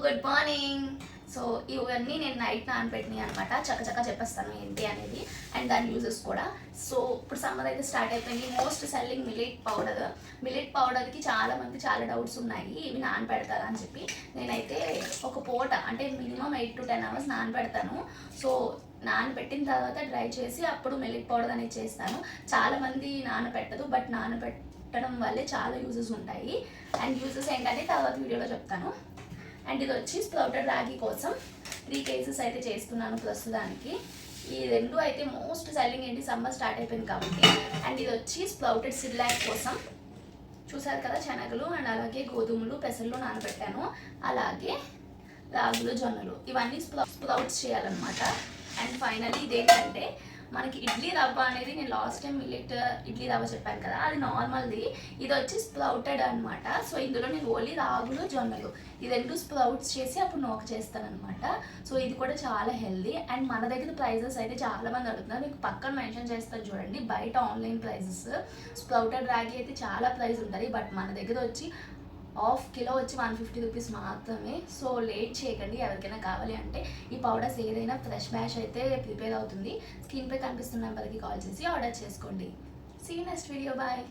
Good morning. So ఇవన్నీ నేను night నానబెట్టినాయి అనమాట. చక్కచక్క చెప్పేస్తాను ఏంటి అనేది అండ్ దాని యూజెస్ కూడా. సో ఇప్పుడు సమ్మర్ అయితే స్టార్ట్ అయిపోయింది. మోస్ట్ సెల్లింగ్ మిల్లెట్ పౌడర్కి చాలా డౌట్స్ ఉన్నాయి, ఇవి నానబెడతారా అని చెప్పి. నేనైతే ఒక పూట అంటే మినిమం 8 to 10 hours నానబెడతాను. సో నానబెట్టిన తర్వాత డ్రై చేసి అప్పుడు మిల్లెట్ పౌడర్ అనేది చేస్తాను. చాలామంది నానబెట్టదు, బట్ నానబెట్టడం వల్లే చాలా యూజెస్ ఉంటాయి. అండ్ యూజెస్ ఏంటంటే తర్వాత వీడియోలో చెప్తాను. అండ్ ఇది వచ్చి స్ప్రౌటెడ్ రాగి కోసం 3 cases అయితే చేస్తున్నాను ప్రస్తుతానికి. ఈ రెండు అయితే మోస్ట్ సెల్లింగ్ ఏంటి, సమ్మర్ స్టార్ట్ అయిపోయింది కాబట్టి. అండ్ ఇది వచ్చి స్ప్రౌటెడ్ సిర్లాక్ కోసం. చూసారు కదా, శనగలు అండ్ అలాగే గోధుమలు పెసర్లు నానబెట్టాను, అలాగే రాగులు జొన్నలు ఇవన్నీ స్ప్రౌట్స్ చేయాలన్నమాట. అండ్ ఫైనల్లీ ఇదేంటంటే మనకి ఇడ్లీ రవ్వ అనేది, నేను లాస్ట్ టైం మిల్లెట్ ఇడ్లీ రవ్వ చెప్పాను కదా, అది నార్మల్ది. ఇది వచ్చి స్ప్రౌటెడ్ అనమాట. సో ఇందులో నేను ఓన్లీ రాగులు జొన్నలు ఈ రెండు స్ప్రౌట్స్ చేసి అప్పుడు నోక చేస్తాను అనమాట. సో ఇది కూడా చాలా హెల్దీ. అండ్ మన దగ్గర ప్రైజెస్ అయితే చాలా మంది అడుగుతున్నారు, మీకు పక్కన మెన్షన్ చేస్తాను చూడండి. బయట ఆన్లైన్ ప్రైజెస్ స్ప్రౌటెడ్ రాగి అయితే చాలా ప్రైస్ ఉంటుంది, బట్ మన దగ్గర వచ్చి ½ కిలో వచ్చి 150 రూపీస్ మాత్రమే. సో లేట్ చేయకండి, ఎవరికైనా కావాలి అంటే. ఈ పౌడర్స్ ఏదైనా ఫ్రెష్ బ్యాచ్ అయితే ప్రిపేర్ అవుతుంది. స్క్రీన్పై కనిపిస్తున్న నెంబర్కి కాల్ చేసి ఆర్డర్ చేసుకోండి. See you next video, bye.